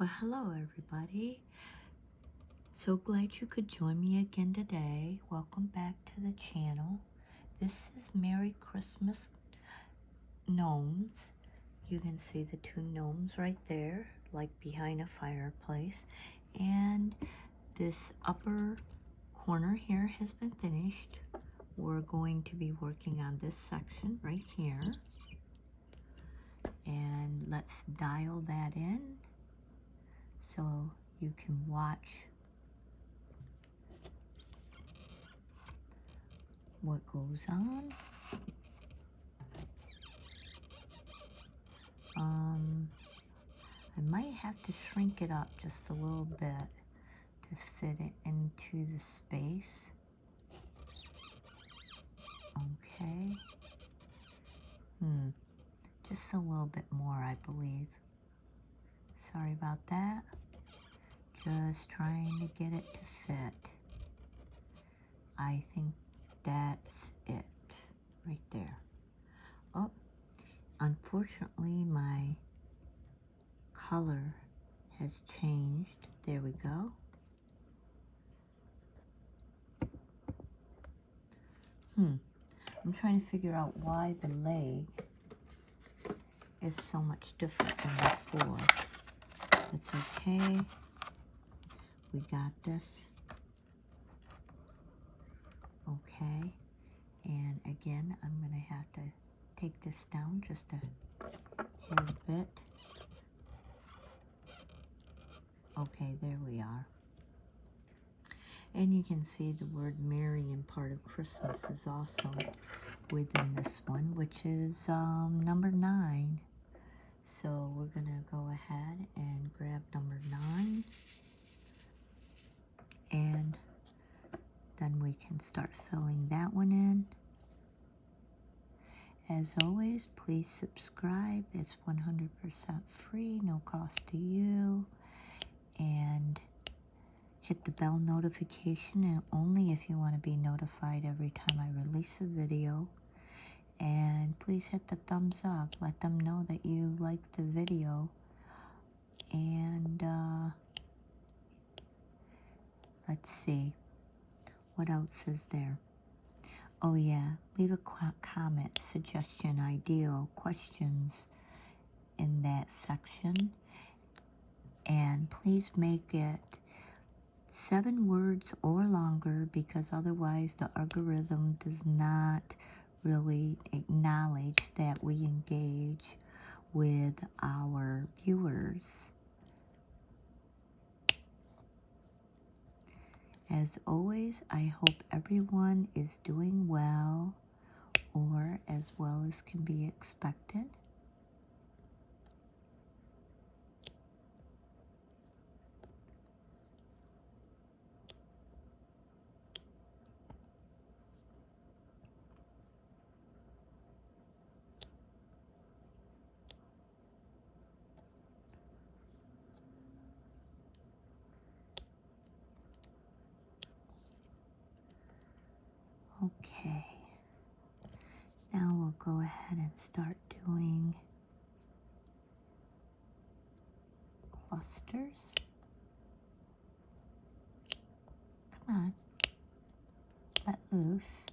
Well, hello everybody. So glad you could join me again today. Welcome back to the channel. This is Merry Christmas Gnomes. You can see the two gnomes right there, like behind a fireplace. And this upper corner here has been finished. We're going to be working on this section right here. And let's dial that in so you can watch what goes on. I might have to shrink it up just a little bit to fit it into the space. Okay. Just a little bit more, I believe. Sorry about that. Just trying to get it to fit. I think that's it right there. Oh, unfortunately my color has changed. There we go. I'm trying to figure out why the leg is so much different than before. It's okay. We got this. Okay. And again, I'm going to have to take this down just a hair bit. Okay, there we are. And you can see the word Merry and part of Christmas is also within this one, which is number 9. So we're going to go ahead and grab number 9. And then we can start filling that one in. As always, please subscribe. It's 100% free, no cost to you. And hit the bell notification, and only if you want to be notified every time I release a video. And please hit the thumbs up. Let them know that you like the video. And let's see. What else is there? Oh yeah, leave a comment, suggestion, idea, questions in that section. And please make it 7 words or longer, because otherwise the algorithm does not really acknowledge that we engage with our viewers. As always, I hope everyone is doing well, or as well as can be expected. Okay, now we'll go ahead and start doing clusters. Come on, let loose.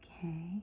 Okay.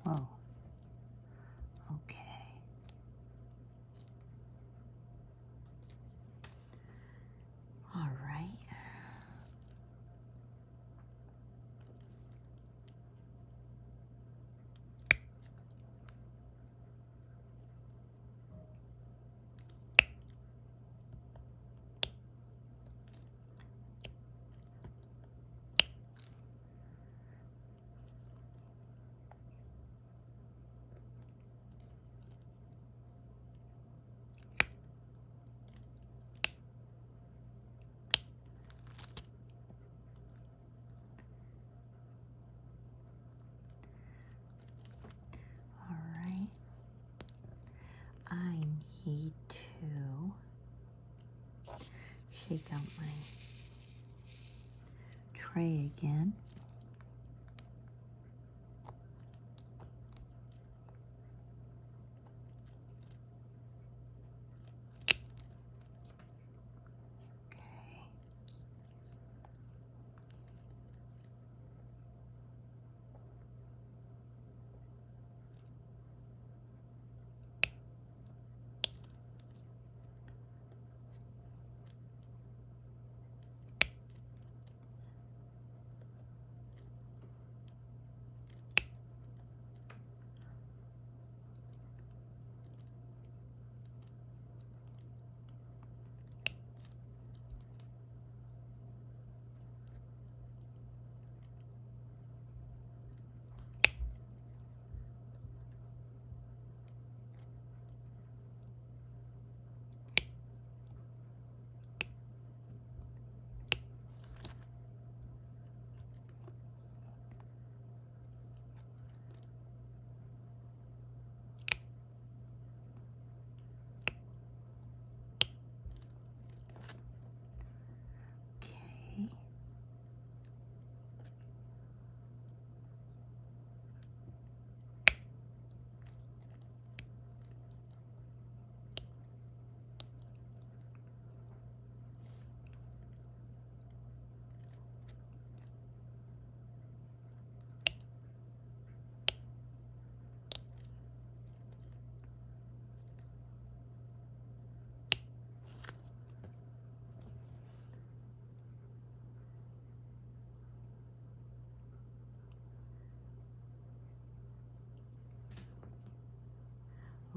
Whoa. Okay. All right. All right. I need to shake out my tray again. Okay. Okay.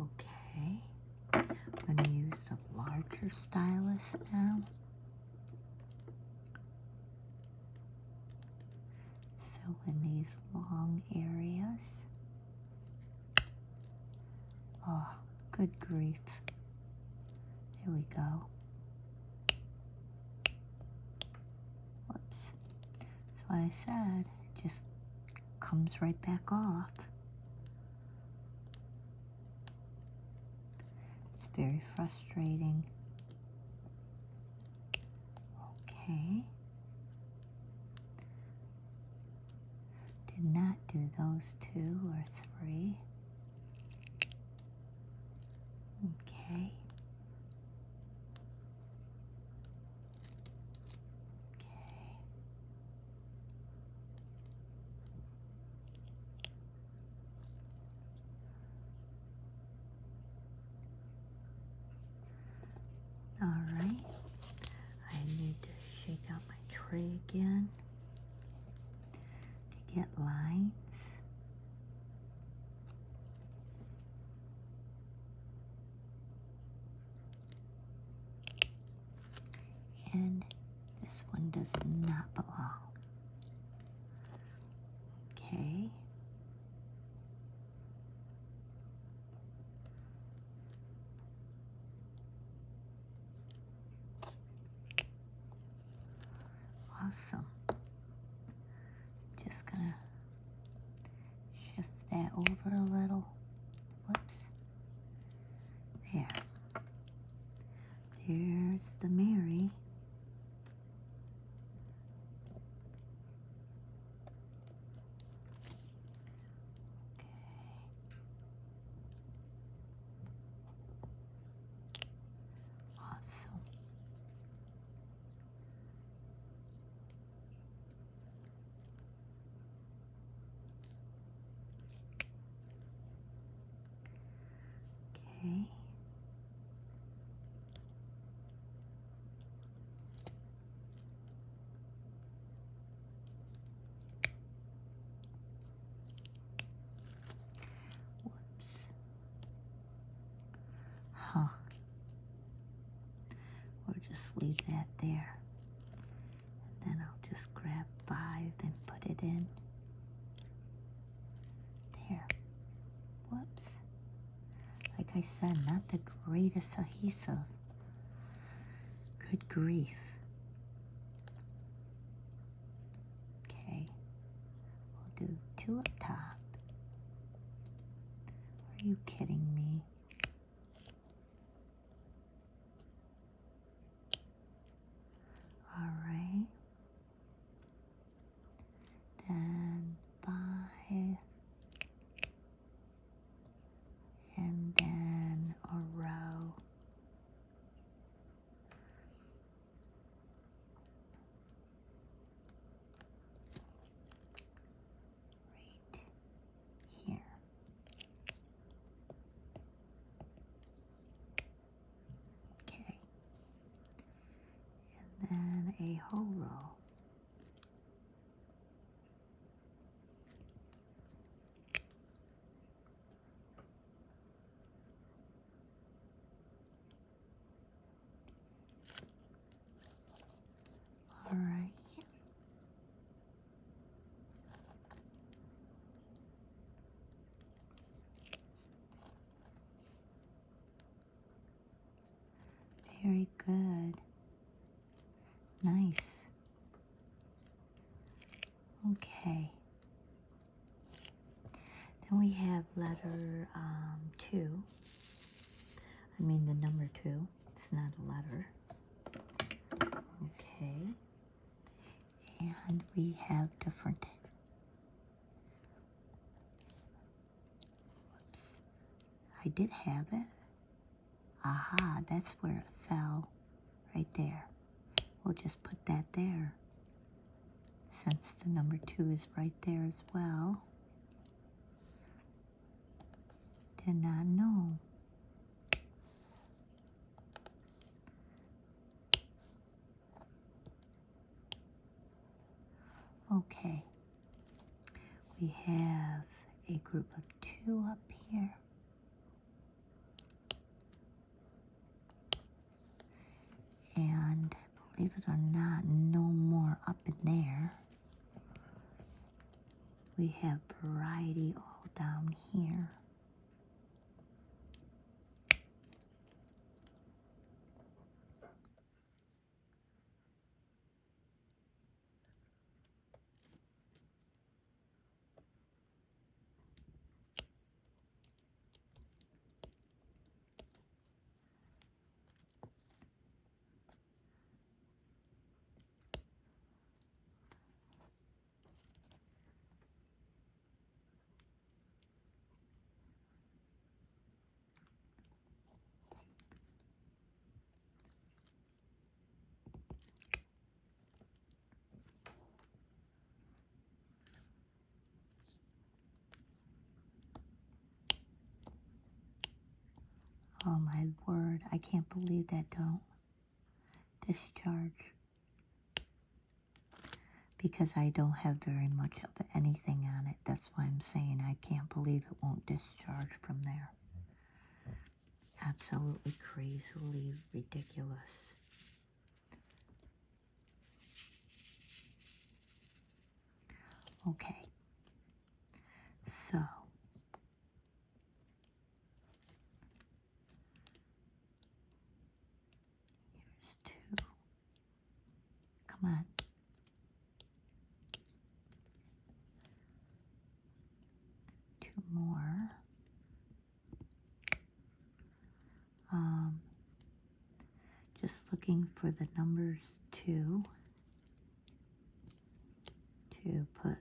Okay. I'm going to use a larger stylus now. Fill in these long areas. Oh, good grief. There we go. Whoops. That's why I said it just comes right back off. It's very frustrating. Okay. Did not do those 2 or 3. Okay. Okay. All right. I need to shake out my tray again to get lines. And this one does not belong. Okay. Awesome. Just gonna shift that over a little. Whoops. There. There's the Mary. Awesome. Okay. Whoops. Huh. Or just leave that there. And then I'll just grab 5 and put it in. There. Whoops. Like I said, not the greatest adhesive. Good grief. Okay. We'll do 2 up top. Are you kidding me? All right. Then 5. And then a row. Right here. Okay. And then a whole row. All right. Very good. Nice. Okay. Then we have letter 2. I mean the number 2. It's not a letter. Okay. And we have different. Whoops. I did have it. Aha, that's where it fell. Right there. We'll just put that there. Since the number 2 is right there as well. Did not know. Okay. We have a group of 2 up here. And believe it or not, no more up in there. We have variety all down here. Oh my word, I can't believe that don't discharge. Because I don't have very much of anything on it. That's why I'm saying I can't believe it won't discharge from there. Absolutely crazily ridiculous. Okay. So. Here's 2. Come on. 2 more. Just looking for the numbers 2 to put.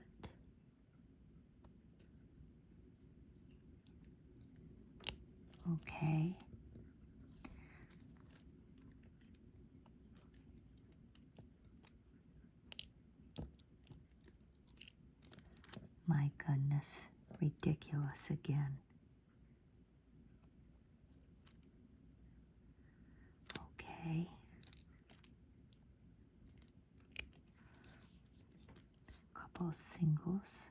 Okay. My goodness, ridiculous again. Okay. Couple of singles.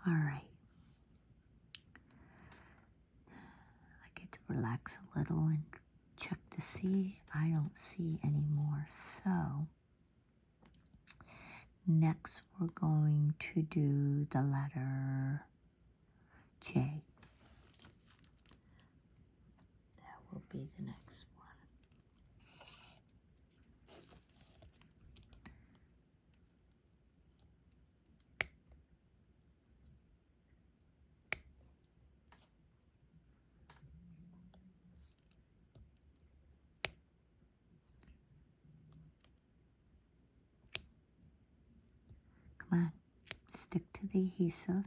All right. I get to relax a little and check to see. I don't see any more. So next we're going to do the letter J. That will be the next one. Come on, stick to the adhesive,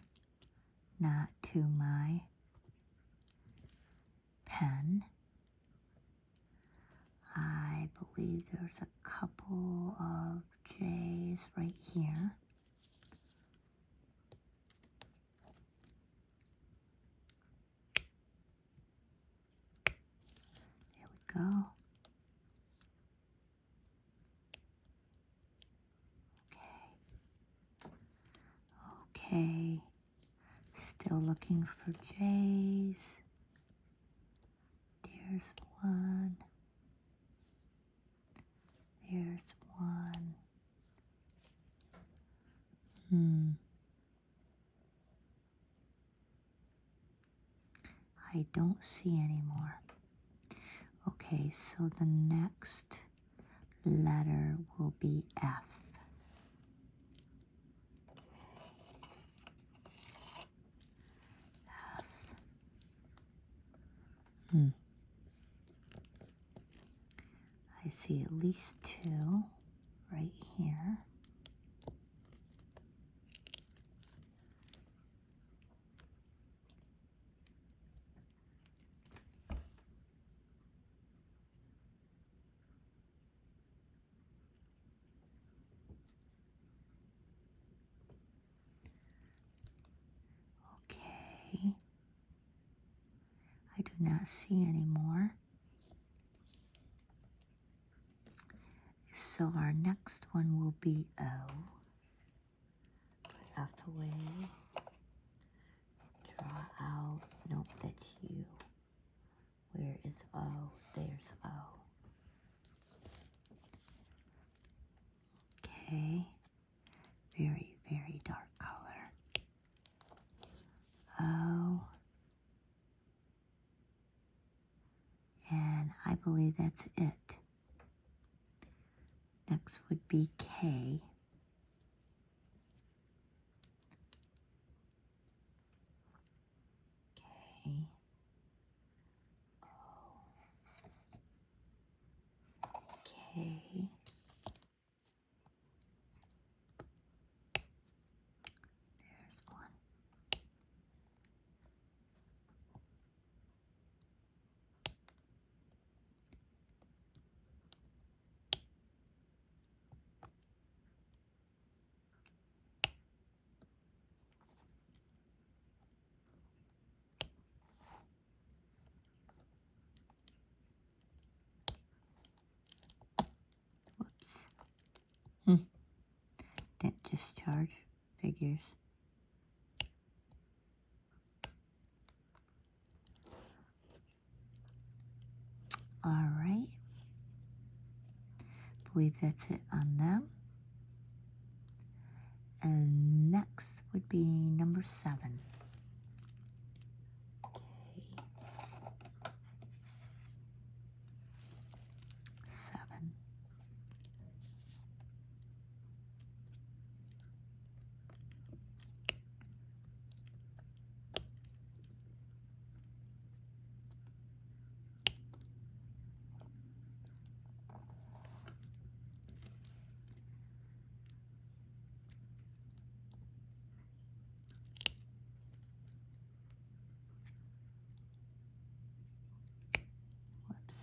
not to my pen. I believe there's a couple of J's right here. There we go. Okay. Still looking for J's. There's one. There's one. I don't see any more. Okay, so the next letter will be F. I see at least two right here. Okay. I do not see any more. So our next one will be O. Put F away. Draw out. Nope, that's U. Where is O? There's O. Okay. Very, very dark color. O. And I believe that's it. Next would be K. K. K. There's one. Whoops. Dent discharge figures. All right. Believe that's it on them. And next would be number 7. Okay. 7. Whoops.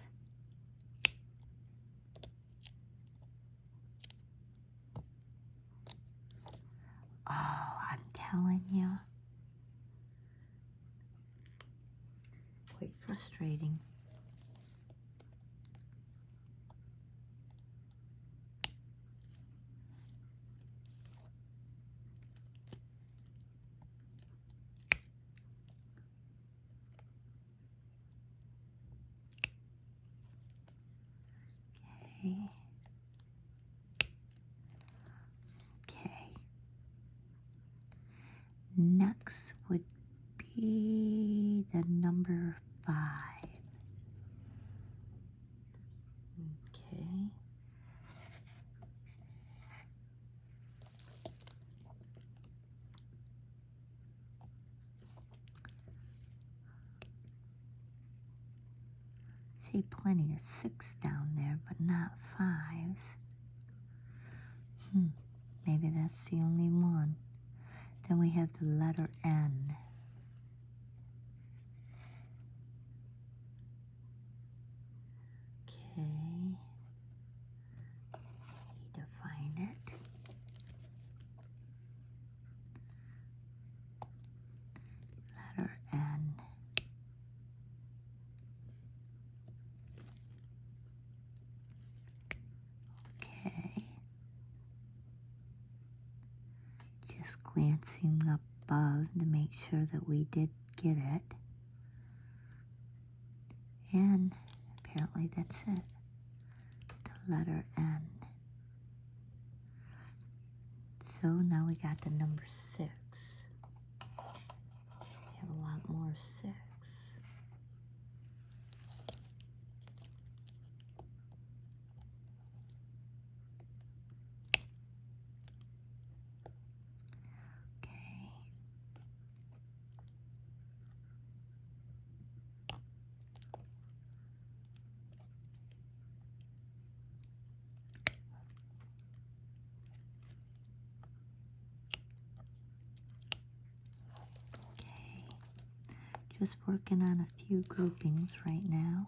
Oh, I'm telling you. frustrating. Okay. Okay. Next would be the number 5. Okay. See plenty of 6 down there, but not 5s. Maybe that's the only one. Then we have the letter N. Okay. Need to find it. Letter N. Okay. Just glancing up above to make sure that we did get it. And apparently that's it. The letter N. So now we got the number 6. We have a lot more 6. Okay. Just working on a few groupings right now.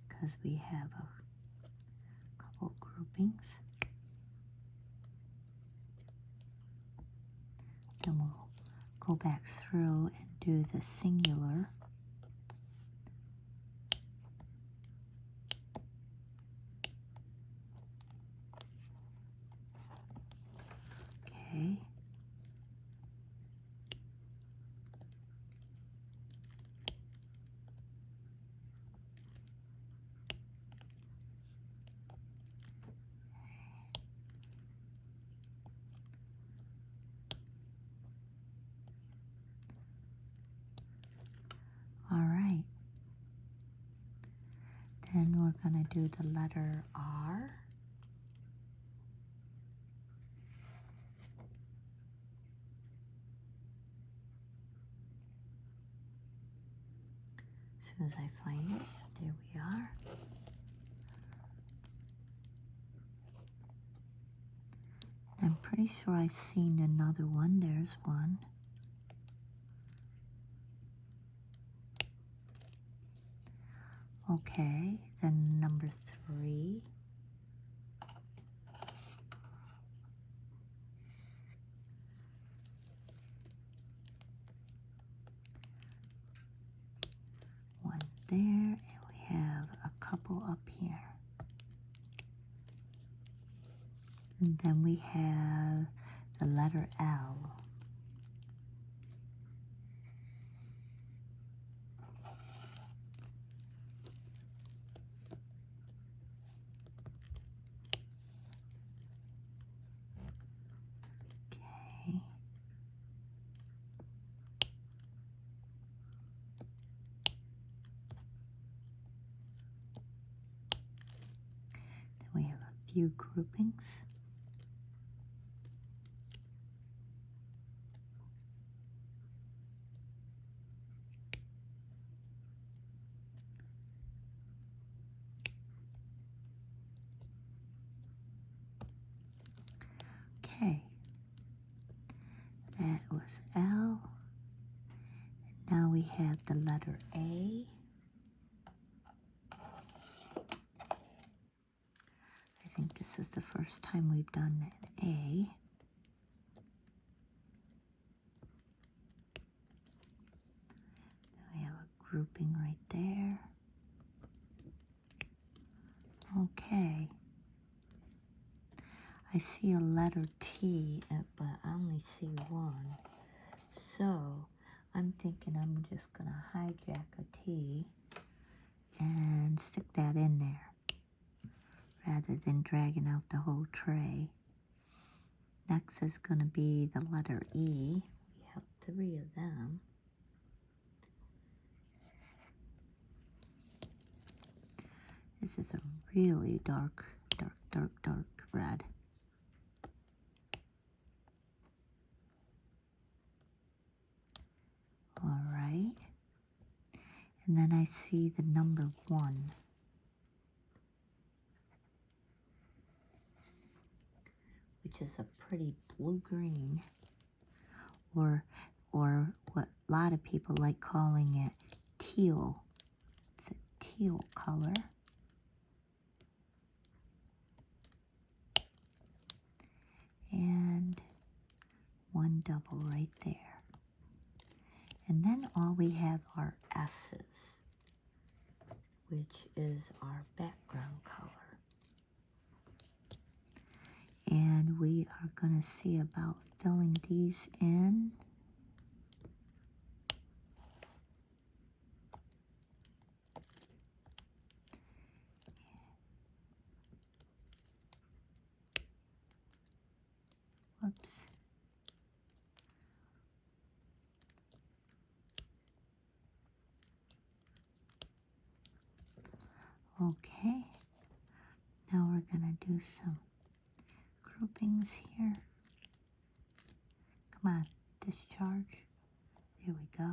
Because we have a couple groupings. Then we'll go back through and do the singular. Okay. All right. Then we're going to do the letter R. As soon as I find it, there we are. I'm pretty sure I've seen another one. There's one. Okay, then number 3. One there, and we have a couple up here. And then we have the letter L. Okay. Then we have a few groupings. Okay, that was L. And now we have the letter A. I think this is the first time we've done an A. grouping right there. Okay. I see a letter T, but I only see one. So I'm thinking I'm just going to hijack a T and stick that in there rather than dragging out the whole tray. Next is going to be the letter E. We have 3 of them. This is a really dark red. All right. And then I see the number 1. Which is a pretty blue-green, or what a lot of people like calling it teal. It's a teal color. And 1 double right there. And then all we have are S's, which is our background color. And we are going to see about filling these in. Whoops. Okay. Now we're going to do some groupings here. Come on, discharge. There we go.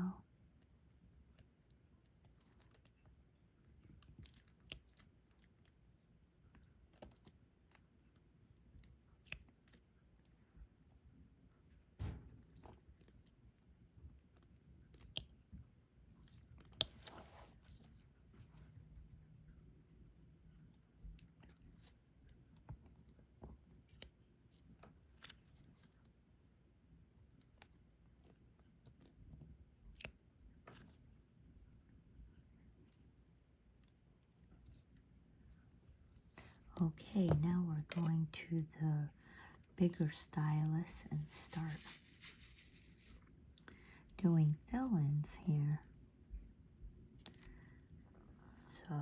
Okay, now we're going to the bigger stylus and start doing fill-ins here. So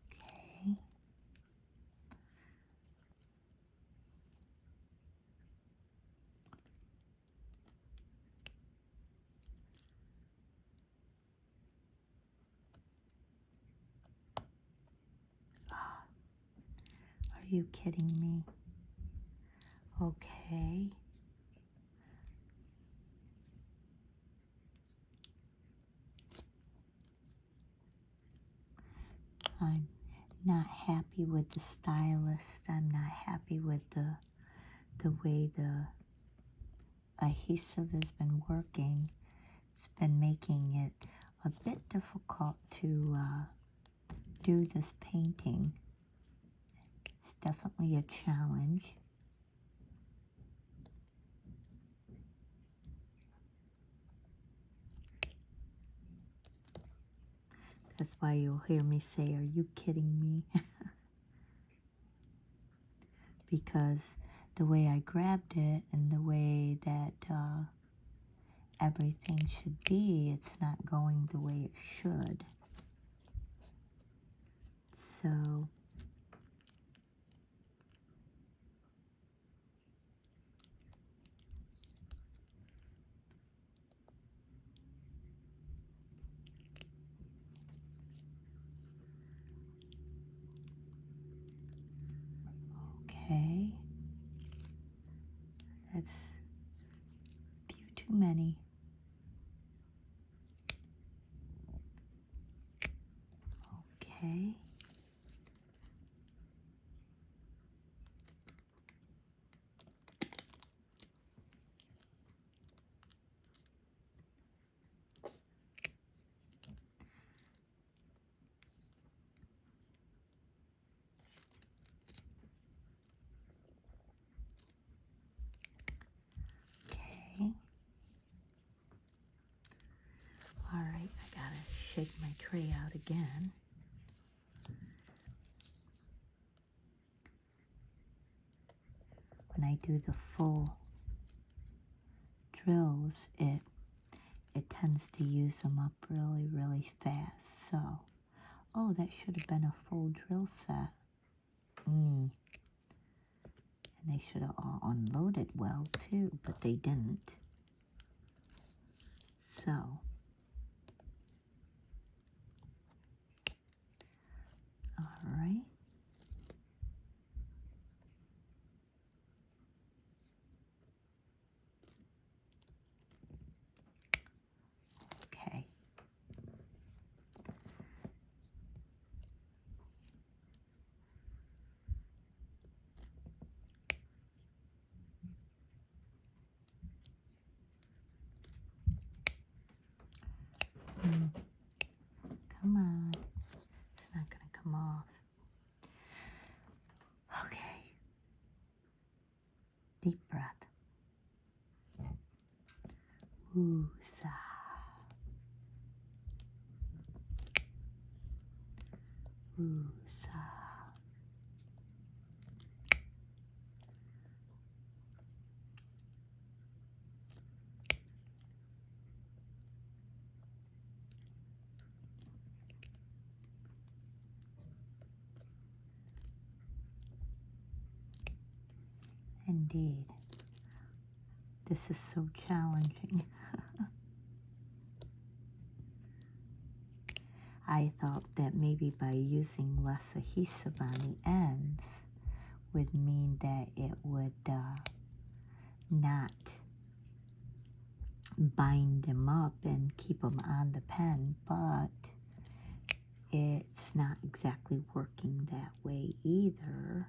okay. Are you kidding me? Okay. I'm not happy with the stylus. I'm not happy with the way the adhesive has been working. It's been making it a bit difficult to do this painting. It's definitely a challenge. That's why you'll hear me say, "Are you kidding me?" Because the way I grabbed it and the way that everything should be, it's not going the way it should. So okay, that's a few too many. Okay. tray out again. When I do the full drills, it tends to use them up really, really fast. So, oh, that should have been a full drill set. And they should have all unloaded well too, but they didn't. So, all right. Okay. Come on. It's not going to come off. Okay. Deep breath. Woosah. Woosah. Indeed. This is so challenging. I thought that maybe by using less adhesive on the ends would mean that it would not bind them up and keep them on the pen, but it's not exactly working that way either.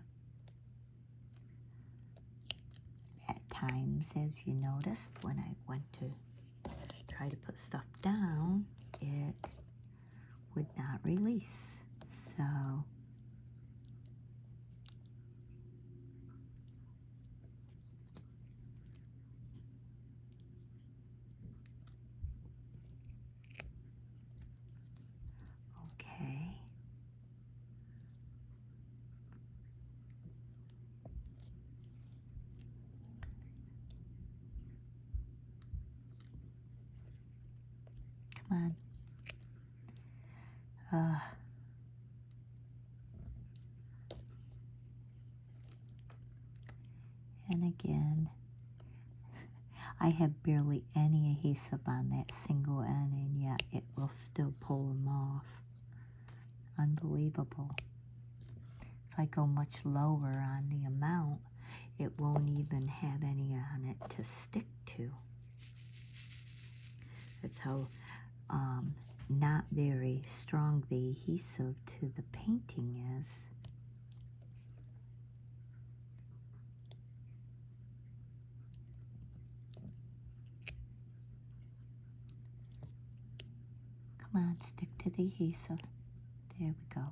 At times, as you noticed, when I went to try to put stuff down, it would not release. So, okay. Come on. And again, I have barely any adhesive on that single end, and yet it will still pull them off. Unbelievable. If I go much lower on the amount, it won't even have any on it to stick to. That's how not very strong the adhesive to the painting is. Come on, stick to the adhesive. There we go.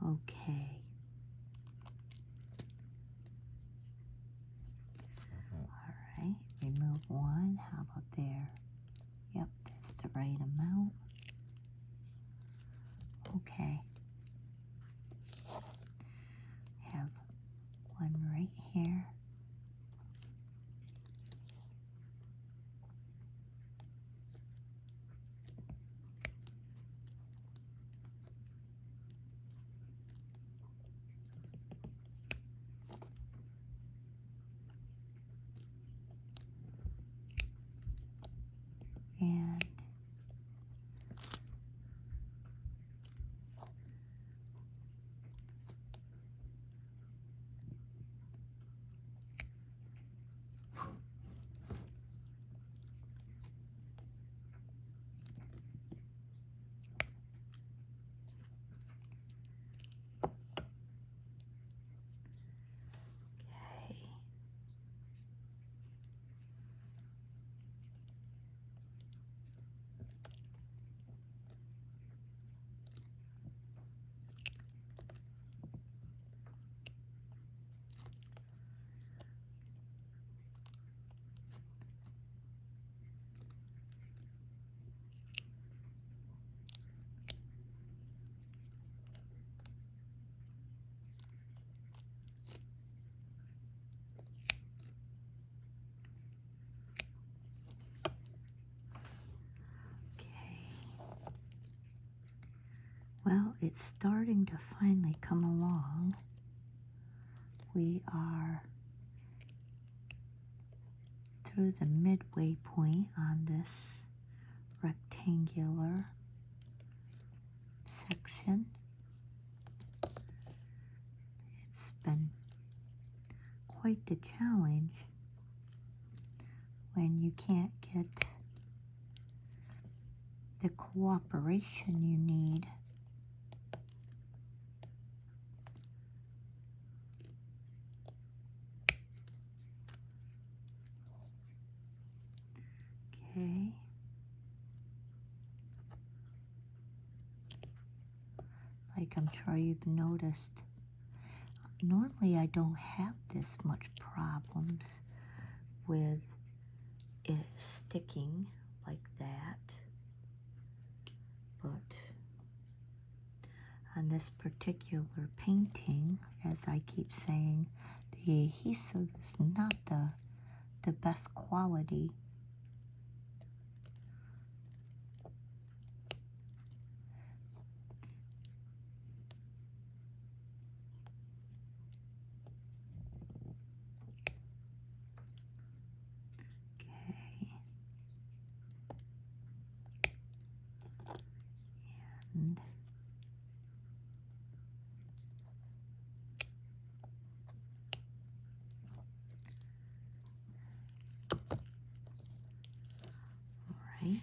Okay. All right, remove one. How about there? Yep, that's the right amount. Okay. Have one right here. And it's starting to finally come along. We are through the midway point on this rectangular section. It's been quite the challenge when you can't get the cooperation you need. Okay. Like I'm sure you've noticed, normally I don't have this much problems with it sticking like that, but on this particular painting, as I keep saying, the adhesive is not the best quality. Okay. And all right.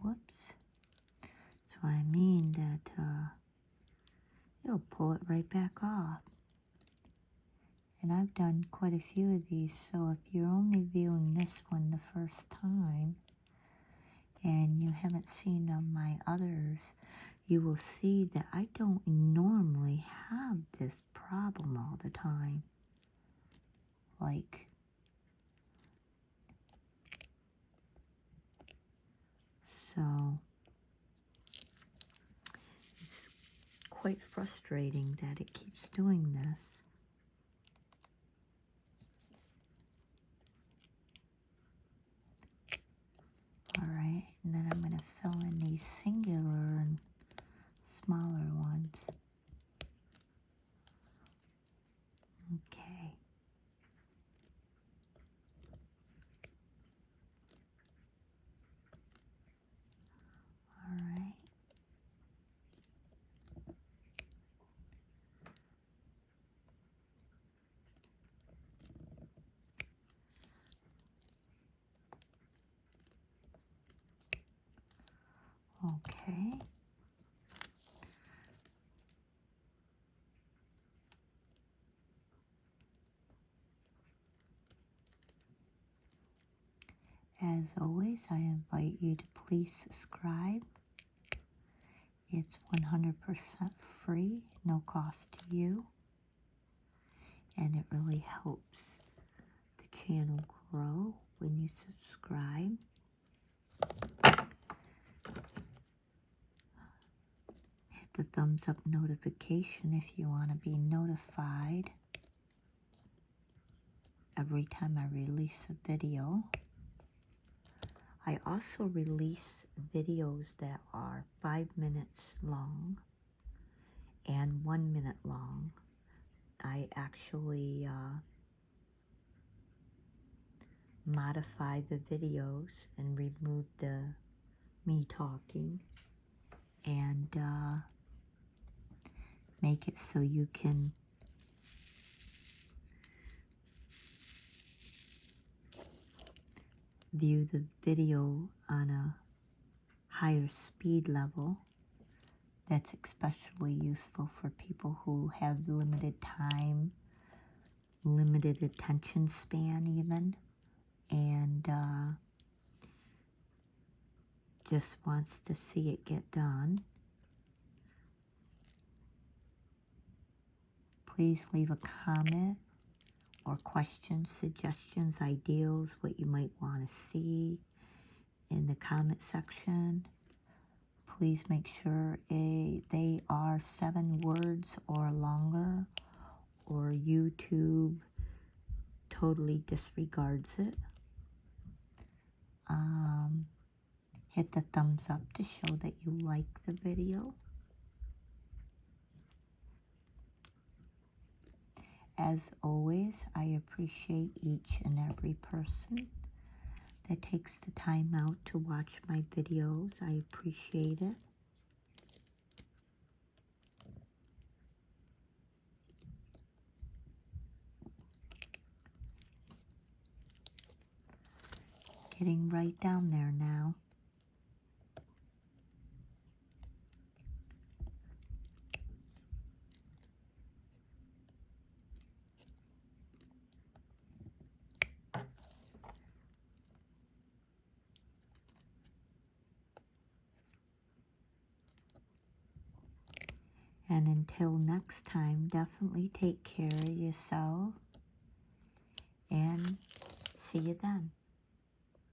Whoops. So I mean that you'll pull it right back off. And I've done quite a few of these, so if you're only viewing this one the first time and you haven't seen my others, you will see that I don't normally have this problem all the time. Like, so it's quite frustrating that it keeps doing this. All right, and then I'm going to fill in these singular and smaller ones. Okay. All right. Okay. As always, I invite you to please subscribe. It's 100% free, no cost to you, and it really helps the channel grow when you subscribe. Hit the thumbs up notification if you want to be notified every time I release a video. I also release videos that are 5 minutes long and 1 minute long. I actually modify the videos and remove the me talking and make it so you can view the video on a higher speed level. That's especially useful for people who have limited time, limited attention span even, and just wants to see it get done. Please leave a comment or questions, suggestions, ideals, what you might want to see in the comment section. Please make sure they are 7 words or longer, or YouTube totally disregards it. Hit the thumbs up to show that you like the video. As always, I appreciate each and every person that takes the time out to watch my videos. I appreciate it. Getting right down there now. And until next time, definitely take care of yourself, and see you then.